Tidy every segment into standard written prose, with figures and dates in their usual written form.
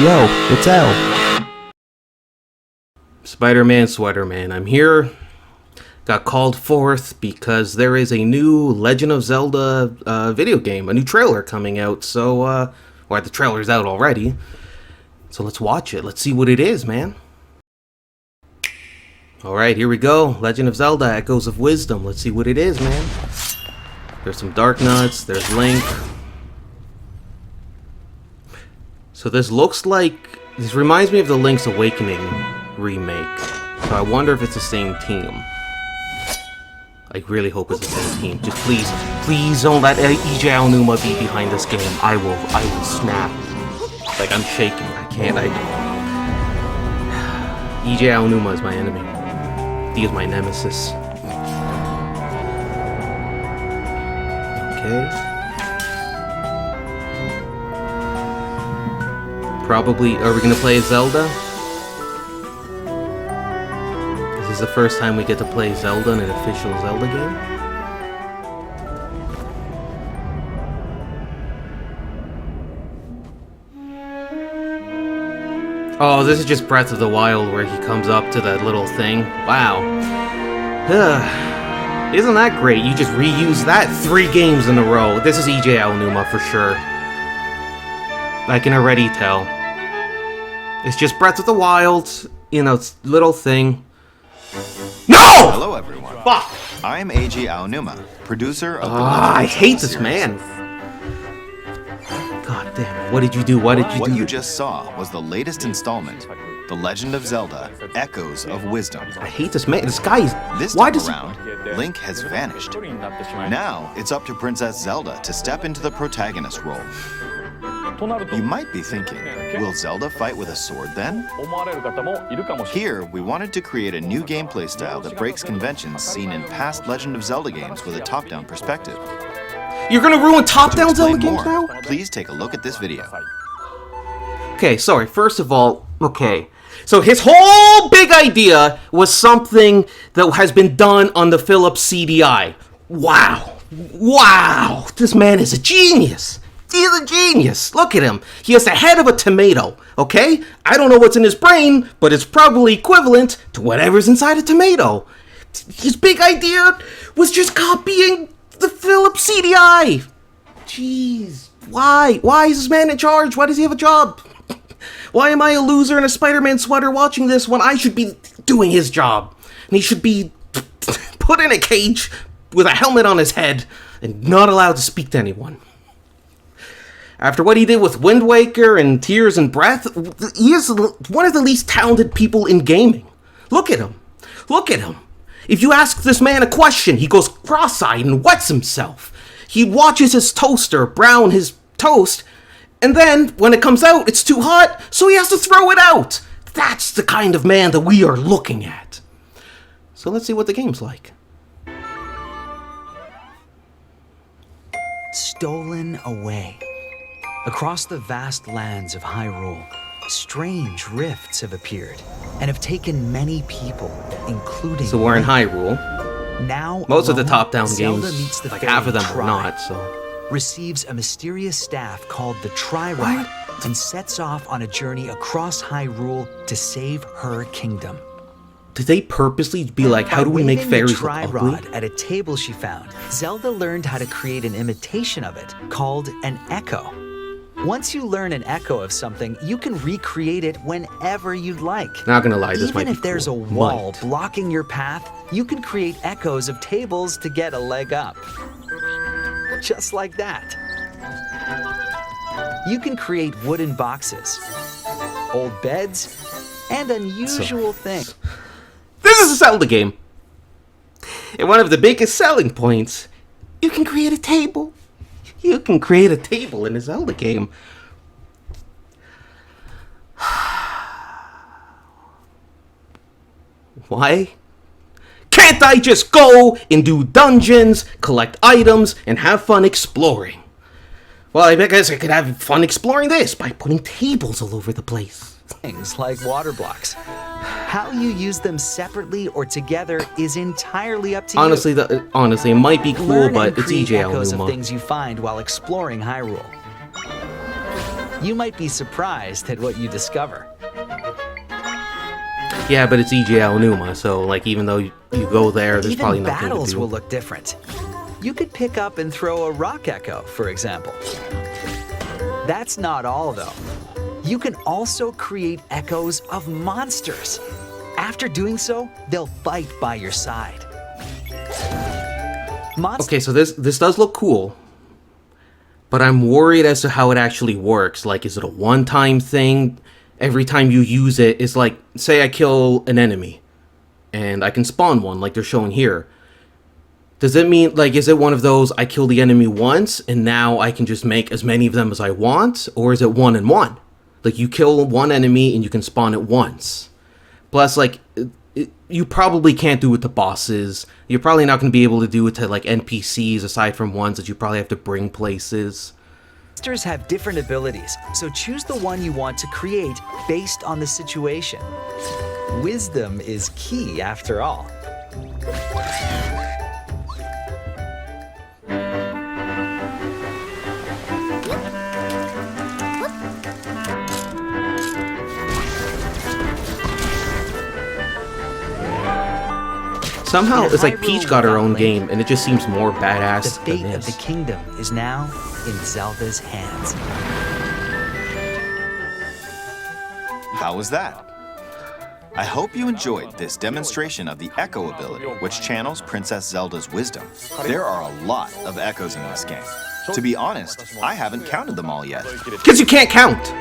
Yo, it's L. Spider-Man Sweater Man. I'm here. Got called forth because there is a new Legend of Zelda video game, a new trailer coming out. So, or the trailer's out already. So let's watch it. Let's see what it is, man. Alright, here we go. Legend of Zelda, Echoes of Wisdom. Let's see what it is, man. There's some Dark Nuts. There's Link. So this looks like... This reminds me of the Link's Awakening remake. So I wonder if it's the same team. I really hope it's the same team. Just please don't let Eiji Aonuma be behind this game. I will snap. Like, I'm shaking. I can't. Eiji Aonuma is my enemy. He is my nemesis. Okay. Probably, are we gonna play Zelda? Is this the first time we get to play Zelda in an official Zelda game? Oh, this is just Breath of the Wild where he comes up to that little thing. Wow. Isn't that great? You just reuse that 3 games in a row. This is Eiji Aonuma for sure. I can already tell. It's just Breath of the Wild, you know, little thing. No! Hello, everyone. Fuck! I'm Eiji Aonuma, producer of the I hate this series. man. God damn it. What did you do? What did you do? What you just saw was the latest installment, The Legend of Zelda, Echoes of Wisdom. I hate this man. This guy is... This Why time does around, Link has vanished. Now, it's up to Princess Zelda to step into the protagonist role. You might be thinking, will Zelda fight with a sword then? Here, we wanted to create a new gameplay style that breaks conventions seen in past Legend of Zelda games with a top-down perspective. You're gonna ruin top-down To Zelda explain games more, now? please take a look at this video. Okay, sorry. First of all, okay. So his whole big idea was something that has been done on the Philips CDI. Wow. Wow. This man is a genius. He's a genius. Look at him. He has the head of a tomato, okay? I don't know what's in his brain, but it's probably equivalent to whatever's inside a tomato. His big idea was just copying the Philips CDI. Jeez. Why? Why is this man in charge? Why does he have a job? Why am I a loser in a Spider-Man sweater watching this when I should be doing his job? And he should be put in a cage with a helmet on his head and not allowed to speak to anyone. After what he did with Wind Waker and Tears and Breath, he is one of the least talented people in gaming. Look at him. Look at him. If you ask this man a question, he goes cross-eyed and wets himself. He watches his toaster brown his toast, and then, when it comes out, it's too hot, so he has to throw it out. That's the kind of man that we are looking at. So let's see what the game's like. Stolen away. Across the vast lands of Hyrule, strange rifts have appeared and have taken many people, including... So we're in Hyrule. Now, Most of the alone, top-down Zelda games, meets the like fairy half of them Tri, are not, so... receives a mysterious staff called the Tri-Rod and sets off on a journey across Hyrule to save her kingdom. Did they purposely be like, how do we make fairies look ugly? Tri-Rod at a table she found, Zelda learned how to create an imitation of it called an echo. Once you learn an echo of something, you can recreate it whenever you'd like. Not gonna lie, this might be Even if there's cool. a wall Might. blocking your path, you can create echoes of tables to get a leg up. Just like that. You can create wooden boxes, old beds, and unusual things. This is a Zelda game. And one of the biggest selling points, you can create a table. You can create a table in a Zelda game. Why? Can't I just go and do dungeons, collect items, and have fun exploring? Well, I guess I could have fun exploring this by putting tables all over the place. Things like water blocks. How you use them separately or together is entirely up to Honestly, you. Honestly, it might be cool, Learn but and it's create Eiji echoes of Aonuma. things you find while exploring Hyrule. You might be surprised at what you discover. Yeah, but it's Eiji Aonuma, so like even though you go there, there's probably Even nothing to battles do. will look different. You could pick up and throw a rock echo, for example. That's not all, though. You can also create echoes of monsters. After doing so, they'll fight by your side. Okay, so this does look cool, but I'm worried as to how it actually works. Like, is it a one-time thing? Every time you use it, it's like, say I kill an enemy, and I can spawn one, like they're showing here. Does it mean, like, is it one of those, I kill the enemy once, and now I can just make as many of them as I want? Or is it one and one? Like, you kill one enemy, and you can spawn it once. Plus, like, you probably can't do it to bosses. You're probably not going to be able to do it to, like, NPCs, aside from ones that you probably have to bring places. Monsters have different abilities, so choose the one you want to create based on the situation. Wisdom is key, after all. Somehow, it's like Peach got her own game, and it just seems more The badass than fate of the this. kingdom is now in Zelda's hands. How was that? I hope you enjoyed this demonstration of the Echo ability, which channels Princess Zelda's wisdom. There are a lot of echoes in this game. To be honest, I haven't counted them all yet. Because you can't count!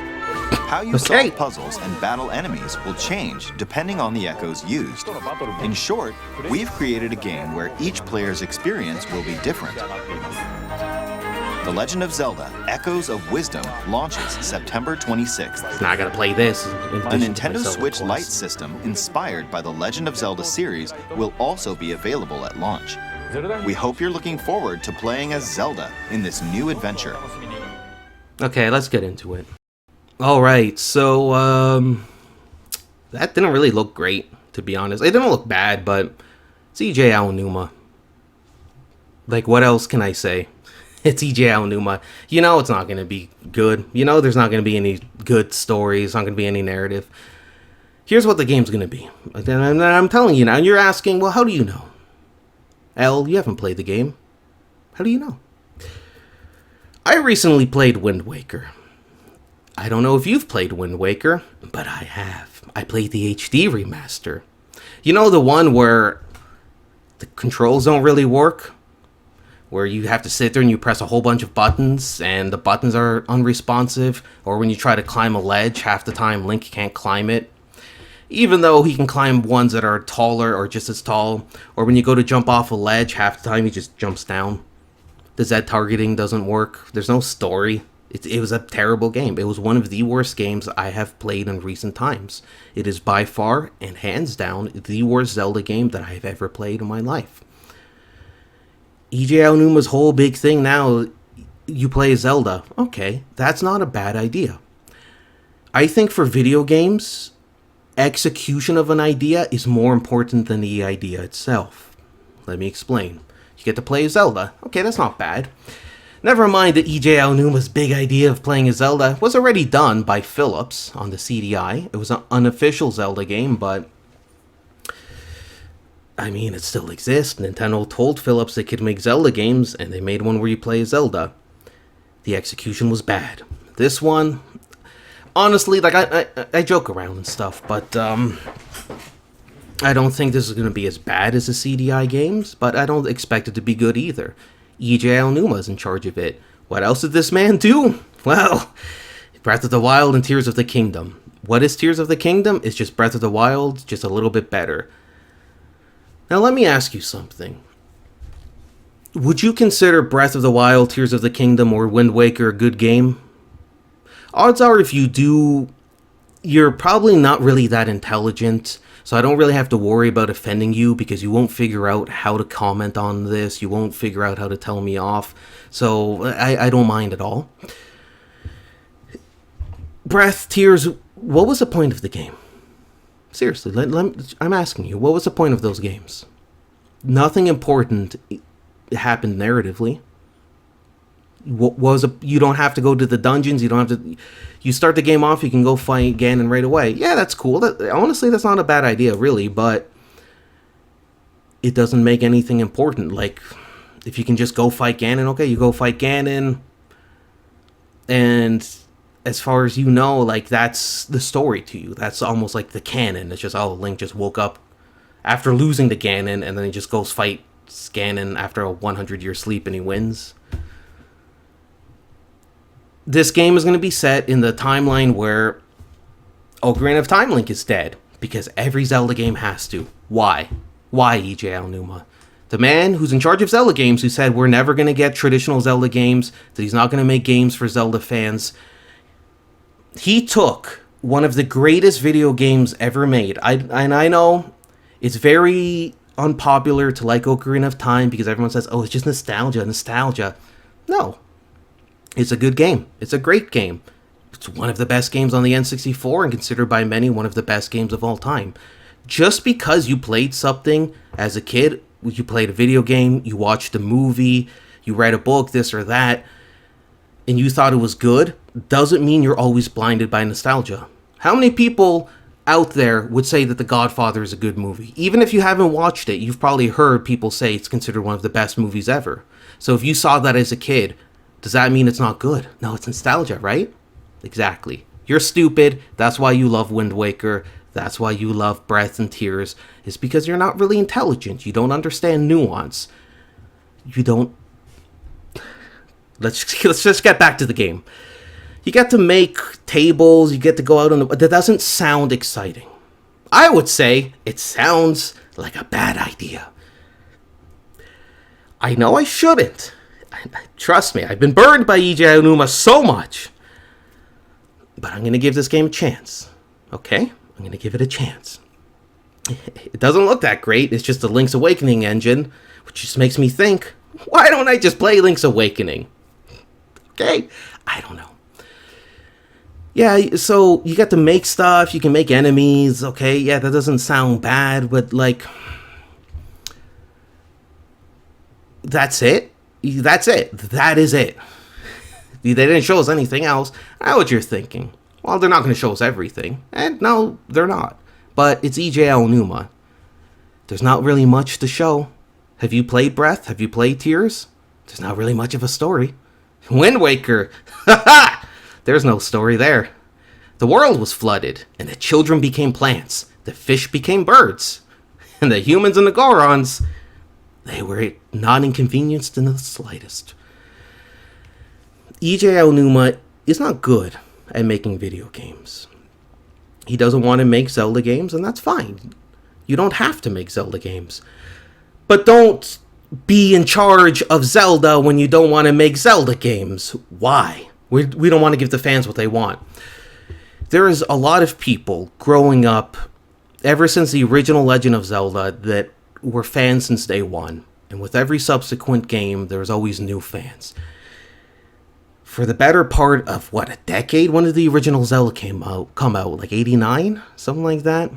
How you Okay. solve puzzles and battle enemies will change depending on the echoes used. In short, we've created a game where each player's experience will be different. The Legend of Zelda Echoes of Wisdom launches September 26th. Now I gotta play this. in A addition to my Nintendo Zelda Switch course. Lite system inspired by the Legend of Zelda series will also be available at launch. We hope you're looking forward to playing as Zelda in this new adventure. Okay, let's get into it. Alright, so, that didn't really look great, to be honest. It didn't look bad, but it's Eiji Aonuma. Like, what else can I say? It's Eiji Aonuma. You know it's not going to be good. You know there's not going to be any good stories, not going to be any narrative. Here's what the game's going to be. And I'm telling you now, and you're asking, well, how do you know? L, you haven't played the game. How do you know? I recently played Wind Waker. I don't know if you've played Wind Waker, but I have. I played the HD remaster. You know the one where the controls don't really work? Where you have to sit there and you press a whole bunch of buttons and the buttons are unresponsive, or when you try to climb a ledge, half the time Link can't climb it. Even though he can climb ones that are taller or just as tall, or when you go to jump off a ledge, half the time he just jumps down. The Z targeting doesn't work. There's no story. It was a terrible game. It was one of the worst games I have played in recent times. It is by far and hands down the worst Zelda game that I have ever played in my life. Eiji Aonuma's whole big thing now, you play Zelda. Okay, that's not a bad idea. I think for video games, execution of an idea is more important than the idea itself. Let me explain. You get to play Zelda. Okay, that's not bad. Never mind that Eiji Aonuma's big idea of playing as Zelda was already done by Philips on the CDI. It was an unofficial Zelda game, but I mean, it still exists. Nintendo told Philips they could make Zelda games, and they made one where you play as Zelda. The execution was bad. This one, honestly, like, I joke around and stuff, but I don't think this is going to be as bad as the CDI games, but I don't expect it to be good either. Eiji Aonuma is in charge of it. What else did this man do? Well, Breath of the Wild and Tears of the Kingdom. What is Tears of the Kingdom? It's just Breath of the Wild, just a little bit better. Now let me ask you something. Would you consider Breath of the Wild, Tears of the Kingdom, or Wind Waker a good game? Odds are if you do, you're probably not really that intelligent, so I don't really have to worry about offending you because you won't figure out how to comment on this, you won't figure out how to tell me off, so I don't mind at all. Breath, Tears, what was the point of the game? Seriously, I'm asking you, what was the point of those games? Nothing important happened narratively. You don't have to go to the dungeons. You don't have to. You start the game off. You can go fight Ganon right away. Yeah, that's cool. Honestly, that's not a bad idea, really. But it doesn't make anything important. Like, if you can just go fight Ganon, okay, you go fight Ganon. And as far as you know, like, that's the story to you. That's almost like the canon. It's just, oh, Link just woke up after losing to Ganon, and then he just goes fight Ganon after a 100-year sleep, and he wins. This game is going to be set in the timeline where Ocarina of Time Link is dead, because every Zelda game has to. Why? Why, Eiji Aonuma? The man who's in charge of Zelda games, who said we're never going to get traditional Zelda games, that he's not going to make games for Zelda fans, he took one of the greatest video games ever made. I know it's very unpopular to like Ocarina of Time because everyone says, oh, it's just nostalgia. No. It's a good game. It's a great game. It's one of the best games on the N64 and considered by many one of the best games of all time. Just because you played something as a kid, you played a video game, you watched a movie, you read a book, this or that, and you thought it was good, doesn't mean you're always blinded by nostalgia. How many people out there would say that The Godfather is a good movie? Even if you haven't watched it, you've probably heard people say it's considered one of the best movies ever. So if you saw that as a kid, does that mean it's not good? No, it's nostalgia, right? Exactly. You're stupid. That's why you love Wind Waker. That's why you love Breath and Tears. It's because you're not really intelligent. You don't understand nuance. You don't... Let's just get back to the game. You get to make tables. You get to go out on the... That doesn't sound exciting. I would say it sounds like a bad idea. I know I shouldn't. Trust me, I've been burned by Eiji Aonuma so much. But I'm going to give this game a chance. Okay? I'm going to give it a chance. It doesn't look that great. It's just a Link's Awakening engine, which just makes me think, why don't I just play Link's Awakening? Okay? I don't know. Yeah, so you get to make stuff. You can make enemies. Okay, yeah, that doesn't sound bad, but like... That's it? That's it. That is it. They didn't show us anything else. I know what you're thinking. Well, they're not going to show us everything. And no, they're not. But it's Eiji Aonuma. There's not really much to show. Have you played Breath? Have you played Tears? There's not really much of a story. Wind Waker. Ha! There's no story there. The world was flooded, and the children became plants. The fish became birds. And the humans and the Gorons... They were not inconvenienced in the slightest. Eiji Aonuma is not good at making video games. He doesn't want to make Zelda games, and that's fine. You don't have to make Zelda games. But don't be in charge of Zelda when you don't want to make Zelda games. Why? We don't want to give the fans what they want. There is a lot of people growing up, ever since the original Legend of Zelda, that were fans since day one, and with every subsequent game there's always new fans. For the better part of a decade? When did the original Zelda come out? Like 89? Something like that.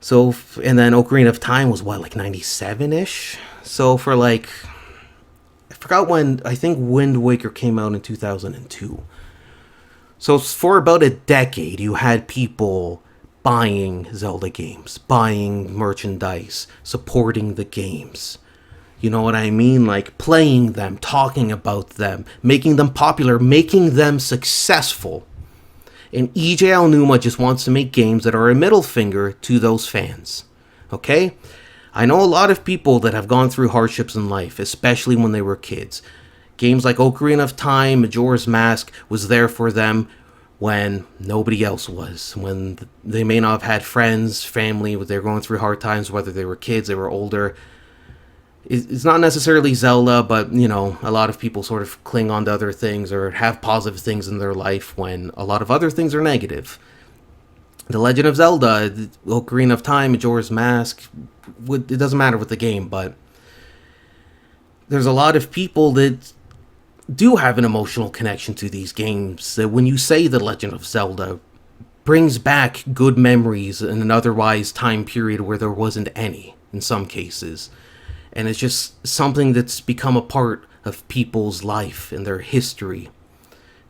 So, and then Ocarina of Time was like 97-ish? So for like, I forgot when, I think Wind Waker came out in 2002. So for about a decade you had people buying Zelda games, buying merchandise, supporting the games. You know what I mean? Like playing them, talking about them, making them popular, making them successful. And Eiji Aonuma just wants to make games that are a middle finger to those fans. Okay? I know a lot of people that have gone through hardships in life, especially when they were kids. Games like Ocarina of Time, Majora's Mask was there for them when nobody else was, when they may not have had friends, family, they were going through hard times, whether they were kids, they were older. It's not necessarily Zelda, but, you know, a lot of people sort of cling on to other things or have positive things in their life when a lot of other things are negative. The Legend of Zelda, Ocarina of Time, Majora's Mask, it doesn't matter with the game, but there's a lot of people that do have an emotional connection to these games, that when you say The Legend of Zelda brings back good memories in an otherwise time period where there wasn't any in some cases. And it's just something that's become a part of people's life and their history,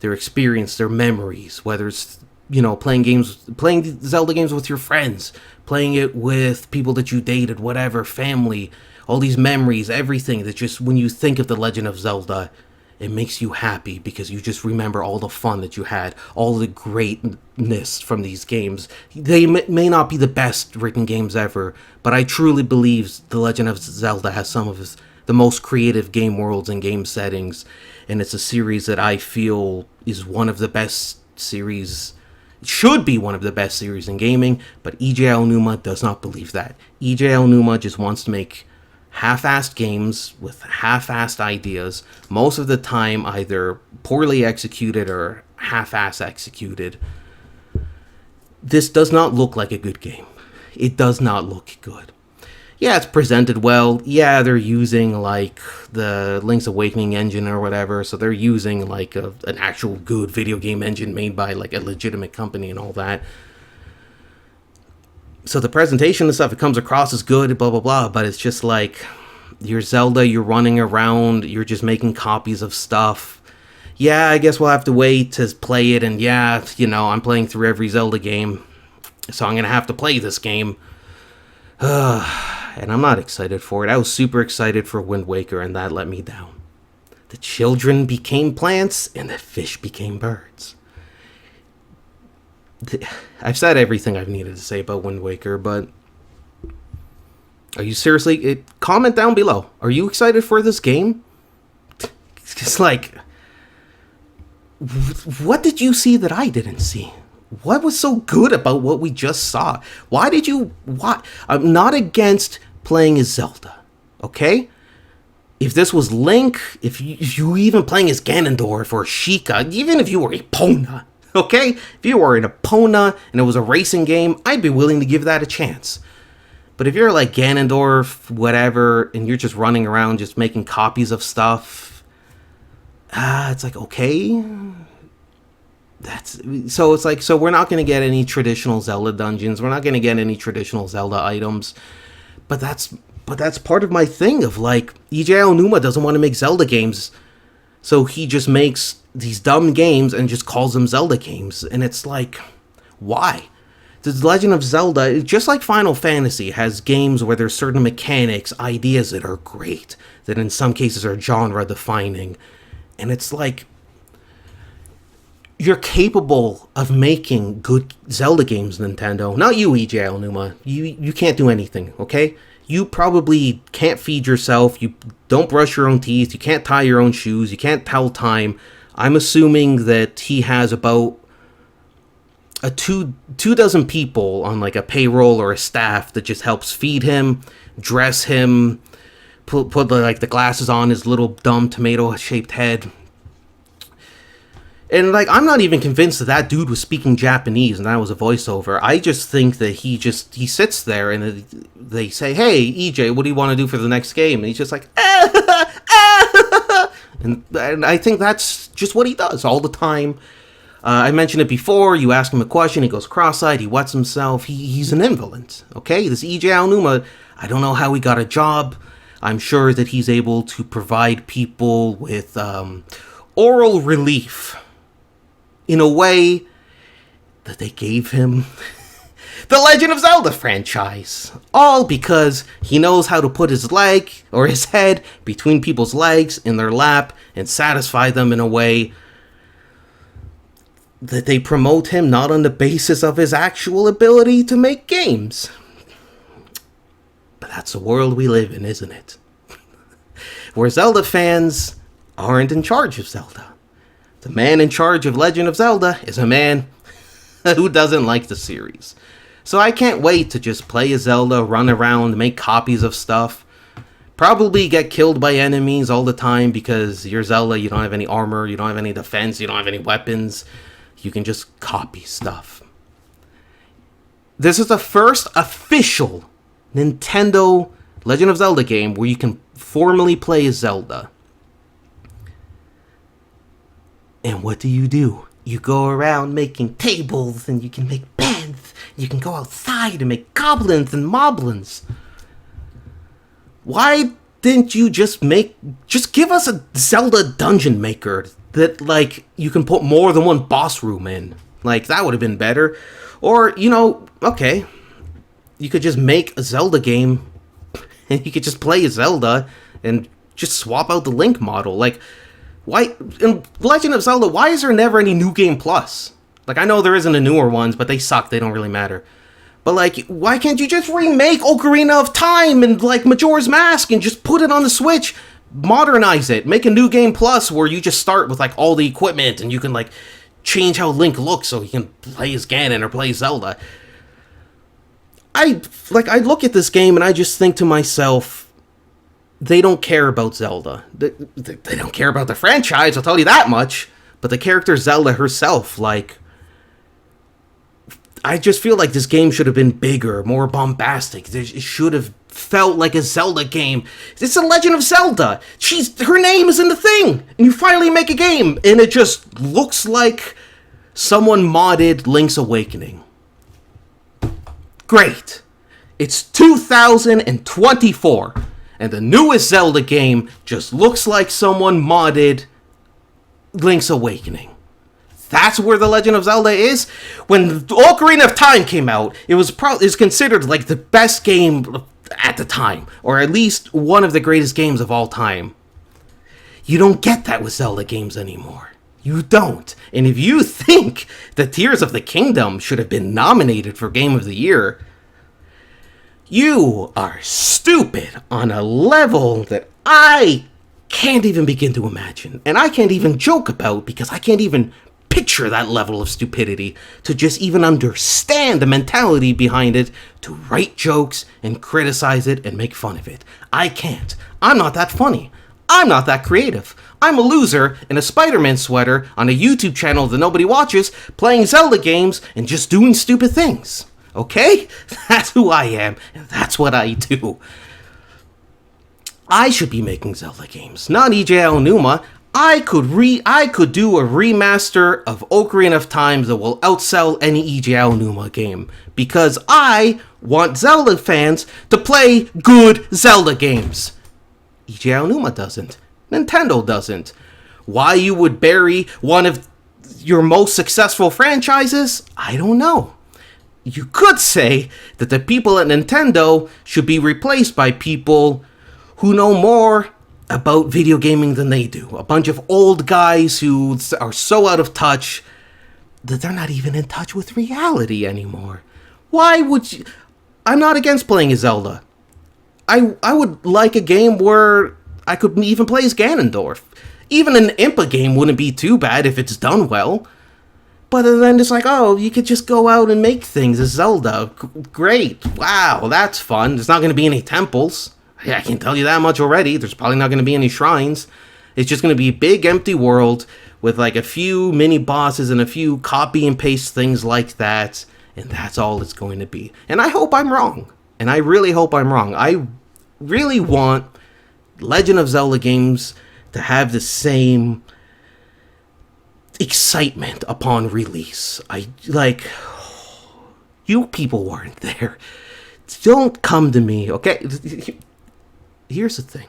their experience, their memories, whether it's, you know, playing Zelda games with your friends, playing it with people that you dated, whatever, family, all these memories, everything that just, when you think of The Legend of Zelda, it makes you happy because you just remember all the fun that you had, all the greatness from these games. They may not be the best written games ever, but I truly believe The Legend of Zelda has some of the most creative game worlds and game settings, and it's a series that I feel is one of the best series, should be one of the best series in gaming, but Eiji Aonuma does not believe that. Eiji Aonuma just wants to make half-assed games with half-assed ideas, most of the time either poorly executed or half-ass executed. This does not look like a good game. It does not look good. Yeah, it's presented well. Yeah, they're using like the Link's Awakening engine or whatever, so they're using like an actual good video game engine made by like a legitimate company and all that. So the presentation and stuff, it comes across as good, blah, blah, blah, but it's just like, you're Zelda, you're running around, you're just making copies of stuff. Yeah, I guess we'll have to wait to play it, and yeah, you know, I'm playing through every Zelda game, so I'm gonna have to play this game. And I'm not excited for it. I was super excited for Wind Waker, and that let me down. The children became plants, and the fish became birds. I've said everything I've needed to say about Wind Waker, but are you seriously? Comment down below. Are you excited for this game? It's like, what did you see that I didn't see? What was so good about what we just saw? Why? I'm not against playing as Zelda, okay? If this was Link, if you even playing as Ganondorf or Sheikah, even if you were Epona, okay? If you were in Epona and it was a racing game, I'd be willing to give that a chance. But if you're like Ganondorf, whatever, and you're just running around just making copies of stuff, it's like, okay. So it's like, so we're not going to get any traditional Zelda dungeons. We're not going to get any traditional Zelda items. But that's part of my thing of like, Eiji Aonuma doesn't want to make Zelda games. So he just makes these dumb games and just calls them Zelda games. And it's like, why? The Legend of Zelda, just like Final Fantasy, has games where there's certain mechanics, ideas that are great, that in some cases are genre-defining. And it's like, you're capable of making good Zelda games, Nintendo. Not you, Eiji Aonuma. You can't do anything, okay? You probably can't feed yourself, you don't brush your own teeth, you can't tie your own shoes, you can't tell time. I'm assuming that he has about two dozen people on like a payroll or a staff that just helps feed him, dress him, put like the glasses on his little dumb tomato-shaped head. And like, I'm not even convinced that dude was speaking Japanese and that was a voiceover. I just think that he sits there and they say, "Hey, EJ, what do you want to do for the next game?" And he's just like, and I think that's just what he does all the time. I mentioned it before. You ask him a question, he goes cross-eyed, he wets himself. He's an indolent, okay? This Eiji Aonuma, I don't know how he got a job. I'm sure that he's able to provide people with oral relief in a way that they gave him the Legend of Zelda franchise. All because he knows how to put his leg or his head between people's legs in their lap and satisfy them in a way that they promote him not on the basis of his actual ability to make games. But that's the world we live in, isn't it? Where Zelda fans aren't in charge of Zelda. The man in charge of Legend of Zelda is a man who doesn't like the series. So I can't wait to just play as Zelda, run around, make copies of stuff. Probably get killed by enemies all the time because you're Zelda, you don't have any armor, you don't have any defense, you don't have any weapons. You can just copy stuff. This is the first official Nintendo Legend of Zelda game where you can formally play as Zelda. And what do? You go around making tables, and you can make beds. You can go outside and make goblins and moblins. Why didn't you just give us a Zelda dungeon maker that, like, you can put more than one boss room in? Like, that would have been better. Or, okay, you could just make a Zelda game and you could just play Zelda and just swap out the Link model. Like, why, in Legend of Zelda, why is there never any New Game Plus? Like, I know there isn't a newer ones, but they suck, they don't really matter. But, like, why can't you just remake Ocarina of Time and, like, Majora's Mask and just put it on the Switch? Modernize it. Make a New Game Plus where you just start with, like, all the equipment and you can, like, change how Link looks so he can play as Ganon or play Zelda. I look at this game and I just think to myself, they don't care about Zelda. They don't care about the franchise, I'll tell you that much. But the character Zelda herself, like, I just feel like this game should have been bigger, more bombastic. It should have felt like a Zelda game. It's a Legend of Zelda. Her name is in the thing. And you finally make a game, and it just looks like someone modded Link's Awakening. Great. It's 2024, and the newest Zelda game just looks like someone modded Link's Awakening. That's where The Legend of Zelda is. When Ocarina of Time came out, it was considered like the best game at the time, or at least one of the greatest games of all time. You don't get that with Zelda games anymore. You don't. And if you think that Tears of the Kingdom should have been nominated for Game of the Year, you are stupid on a level that I can't even begin to imagine. And I can't even joke about, because I can't even picture that level of stupidity to just even understand the mentality behind it, to write jokes and criticize it and make fun of it. I can't. I'm not that funny. I'm not that creative. I'm a loser in a Spider-Man sweater on a YouTube channel that nobody watches, playing Zelda games and just doing stupid things. Okay? That's who I am, and that's what I do. I should be making Zelda games, not Eiji Aonuma. I could do a remaster of Ocarina of Time that will outsell any Eiji Aonuma game, because I want Zelda fans to play good Zelda games. Eiji Aonuma doesn't. Nintendo doesn't. Why you would bury one of your most successful franchises, I don't know. You could say that the people at Nintendo should be replaced by people who know more about video gaming than they do. A bunch of old guys who are so out of touch that they're not even in touch with reality anymore. Why would you... I'm not against playing as Zelda. I would like a game where I could even play as Ganondorf. Even an Impa game wouldn't be too bad if it's done well. But then it's like, oh, you could just go out and make things as Zelda. Great. Wow, that's fun. There's not going to be any temples. Yeah, I can tell you that much already. There's probably not going to be any shrines. It's just going to be a big empty world with like a few mini bosses and a few copy and paste things like that. And that's all it's going to be. And I hope I'm wrong. And I really hope I'm wrong. I really want Legend of Zelda games to have the same excitement upon release. You people weren't there. Don't come to me, okay? Here's the thing.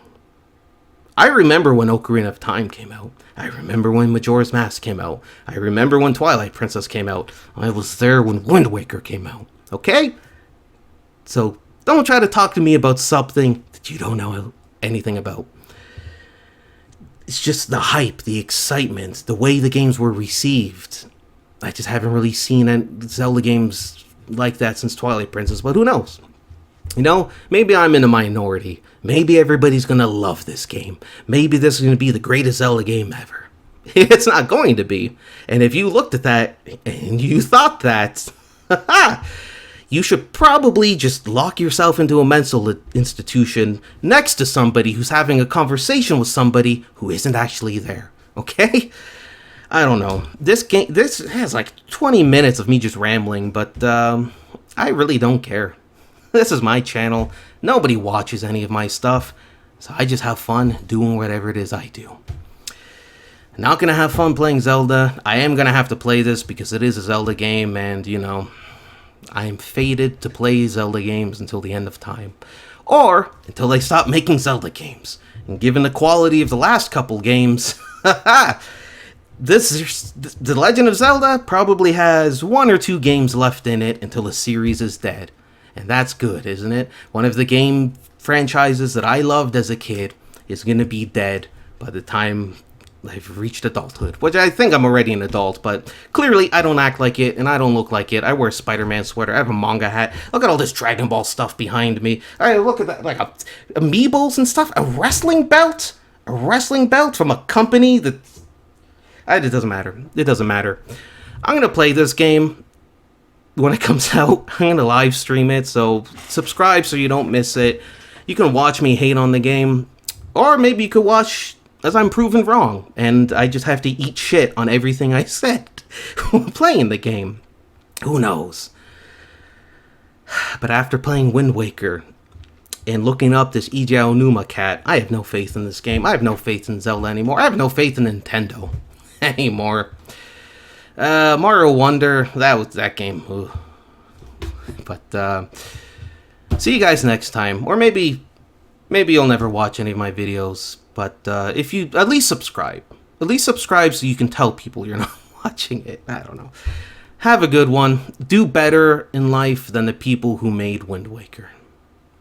I remember when Ocarina of Time came out. I remember when Majora's Mask came out. I remember when Twilight Princess came out. I was there when Wind Waker came out. Okay? So don't try to talk to me about something that you don't know anything about. It's just the hype, the excitement, the way the games were received. I just haven't really seen Zelda games like that since Twilight Princess, but who knows? You know, maybe I'm in a minority. Maybe everybody's gonna love this game. Maybe this is gonna be the greatest Zelda game ever. It's not going to be. And if you looked at that and you thought that, you should probably just lock yourself into a mental institution next to somebody who's having a conversation with somebody who isn't actually there. Okay? I don't know. This has like 20 minutes of me just rambling, but I really don't care. This is my channel. Nobody watches any of my stuff, so I just have fun doing whatever it is I do. I'm not gonna have fun playing Zelda. I am gonna have to play this because it is a Zelda game, and you know, I am fated to play Zelda games until the end of time. or until they stop making Zelda games. And given the quality of the last couple games, The Legend of Zelda probably has 1 or 2 games left in it until the series is dead. And that's good, isn't it? One of the game franchises that I loved as a kid is going to be dead by the time I've reached adulthood. Which I think I'm already an adult, but clearly I don't act like it and I don't look like it. I wear a Spider-Man sweater, I have a manga hat. Look at all this Dragon Ball stuff behind me. Look at that, like amiibos and stuff. A wrestling belt? A wrestling belt from a company that... It doesn't matter. It doesn't matter. I'm going to play this game when it comes out. I'm going to live stream it, so subscribe so you don't miss it. You can watch me hate on the game, or maybe you could watch as I'm proven wrong, and I just have to eat shit on everything I said while playing the game. Who knows? But after playing Wind Waker and looking up this Eiji Aonuma cat, I have no faith in this game. I have no faith in Zelda anymore. I have no faith in Nintendo anymore. Mario Wonder, that game. Ooh. But see you guys next time, or maybe you'll never watch any of my videos. But if you at least subscribe so you can tell people you're not watching it. I don't know. Have a good one. Do better in life than the people who made Wind Waker.